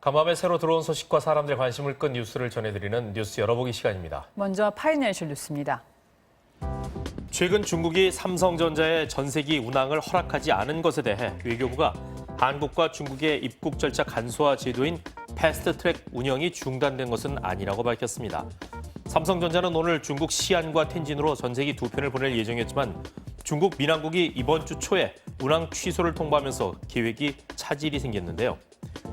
간밤에 새로 들어온 소식과 사람들 관심을 끈 뉴스를 전해드리는 뉴스 열어보기 시간입니다. 먼저 파이낸셜 뉴스입니다. 최근 중국이 삼성전자의 전세기 운항을 허락하지 않은 것에 대해 외교부가 한국과 중국의 입국 절차 간소화 제도인 패스트트랙 운영이 중단된 것은 아니라고 밝혔습니다. 삼성전자는 오늘 중국 시안과 텐진으로 전세기 2편을 보낼 예정이었지만 중국 민항국이 이번 주 초에 운항 취소를 통보하면서 계획이 차질이 생겼는데요.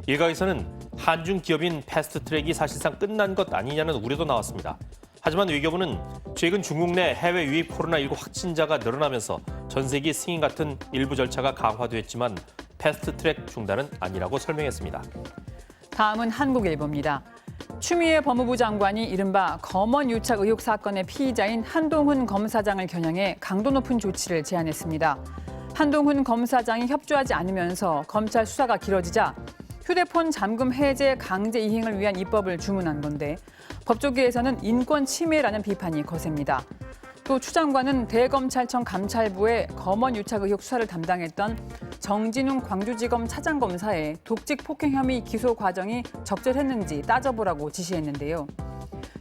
일각에서는 한중 기업인 패스트트랙이 사실상 끝난 것 아니냐는 우려도 나왔습니다. 하지만 외교부는 최근 중국 내 해외 유입 코로나19 확진자가 늘어나면서 전세기 승인 같은 일부 절차가 강화됐지만 패스트트랙 중단은 아니라고 설명했습니다. 다음은 한국일보입니다. 추미애 법무부 장관이 이른바 검언 유착 의혹 사건의 피의자인 한동훈 검사장을 겨냥해 강도 높은 조치를 제안했습니다. 한동훈 검사장이 협조하지 않으면서 검찰 수사가 길어지자 휴대폰 잠금 해제 강제 이행을 위한 입법을 주문한 건데 법조계에서는 인권 침해라는 비판이 거셉니다. 또 추 장관은 대검찰청 감찰부의 검언 유착 의혹 수사를 담당했던 정진웅 광주지검 차장검사의 독직 폭행 혐의 기소 과정이 적절했는지 따져보라고 지시했는데요.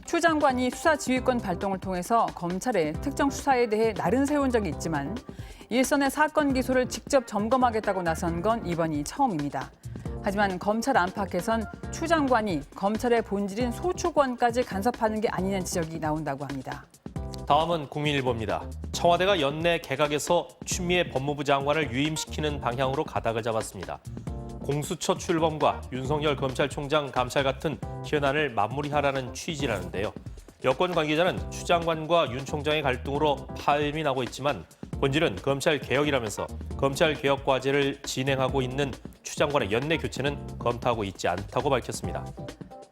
추 장관이 수사 지휘권 발동을 통해서 검찰의 특정 수사에 대해 날은 세운 적이 있지만 일선의 사건 기소를 직접 점검하겠다고 나선 건 이번이 처음입니다. 하지만 검찰 안팎에선 추 장관이 검찰의 본질인 소추권까지 간섭하는 게 아니냐는 지적이 나온다고 합니다. 다음은 국민일보입니다. 청와대가 연내 개각에서 추미애 법무부 장관을 유임시키는 방향으로 가닥을 잡았습니다. 공수처 출범과 윤석열 검찰총장 감찰 같은 현안을 마무리하라는 취지라는데요. 여권 관계자는 추 장관과 윤 총장의 갈등으로 파열음이 나고 있지만 본질은 검찰 개혁이라면서 검찰 개혁 과제를 진행하고 있는 추 장관의 연내 교체는 검토하고 있지 않다고 밝혔습니다.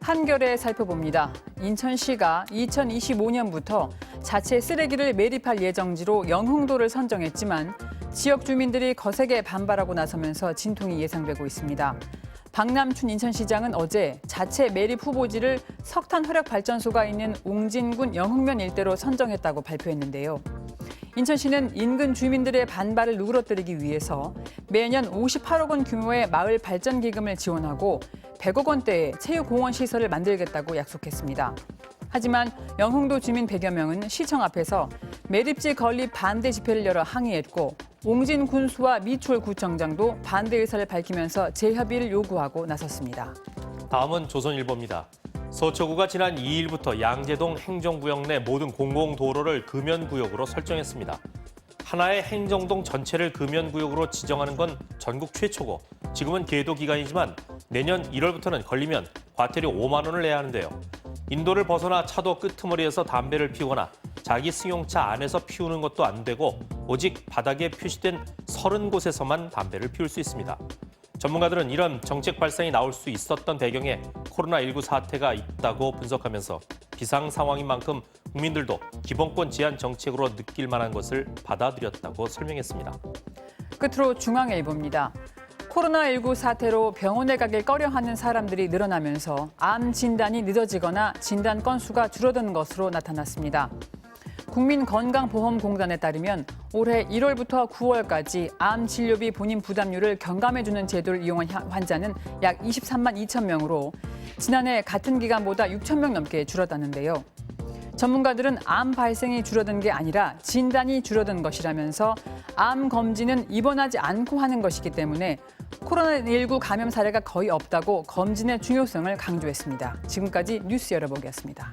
한겨레 살펴봅니다. 인천시가 2025년부터 자체 쓰레기를 매립할 예정지로 영흥도를 선정했지만 지역 주민들이 거세게 반발하고 나서면서 진통이 예상되고 있습니다. 박남춘 인천시장은 어제 자체 매립 후보지를 석탄 화력 발전소가 있는 웅진군 영흥면 일대로 선정했다고 발표했는데요. 인천시는 인근 주민들의 반발을 누그러뜨리기 위해서 매년 58억 원 규모의 마을 발전 기금을 지원하고 100억 원대의 체육공원 시설을 만들겠다고 약속했습니다. 하지만 영흥도 주민 100여 명은 시청 앞에서 매립지 건립 반대 집회를 열어 항의했고 옹진 군수와 미추홀 구청장도 반대 의사를 밝히면서 재협의를 요구하고 나섰습니다. 다음은 조선일보입니다. 서초구가 지난 2일부터 양재동 행정구역 내 모든 공공도로를 금연구역으로 설정했습니다. 하나의 행정동 전체를 금연구역으로 지정하는 건 전국 최초고 지금은 계도 기간이지만 내년 1월부터는 걸리면 과태료 5만 원을 내야 하는데요. 인도를 벗어나 차도 끄트머리에서 담배를 피우거나 자기 승용차 안에서 피우는 것도 안 되고 오직 바닥에 표시된 30곳에서만 담배를 피울 수 있습니다. 전문가들은 이런 정책 발상이 나올 수 있었던 배경에 코로나19 사태가 있다고 분석하면서 비상 상황인 만큼 국민들도 기본권 제한 정책으로 느낄 만한 것을 받아들였다고 설명했습니다. 끝으로 중앙일보입니다. 코로나19 사태로 병원에 가길 꺼려하는 사람들이 늘어나면서 암 진단이 늦어지거나 진단 건수가 줄어드는 것으로 나타났습니다. 국민건강보험공단에 따르면 올해 1월부터 9월까지 암 진료비 본인 부담률을 경감해주는 제도를 이용한 환자는 약 23만 2천 명으로 지난해 같은 기간보다 6천 명 넘게 줄었다는데요. 전문가들은 암 발생이 줄어든 게 아니라 진단이 줄어든 것이라면서 암 검진은 입원하지 않고 하는 것이기 때문에 코로나19 감염 사례가 거의 없다고 검진의 중요성을 강조했습니다. 지금까지 뉴스 열어보기였습니다.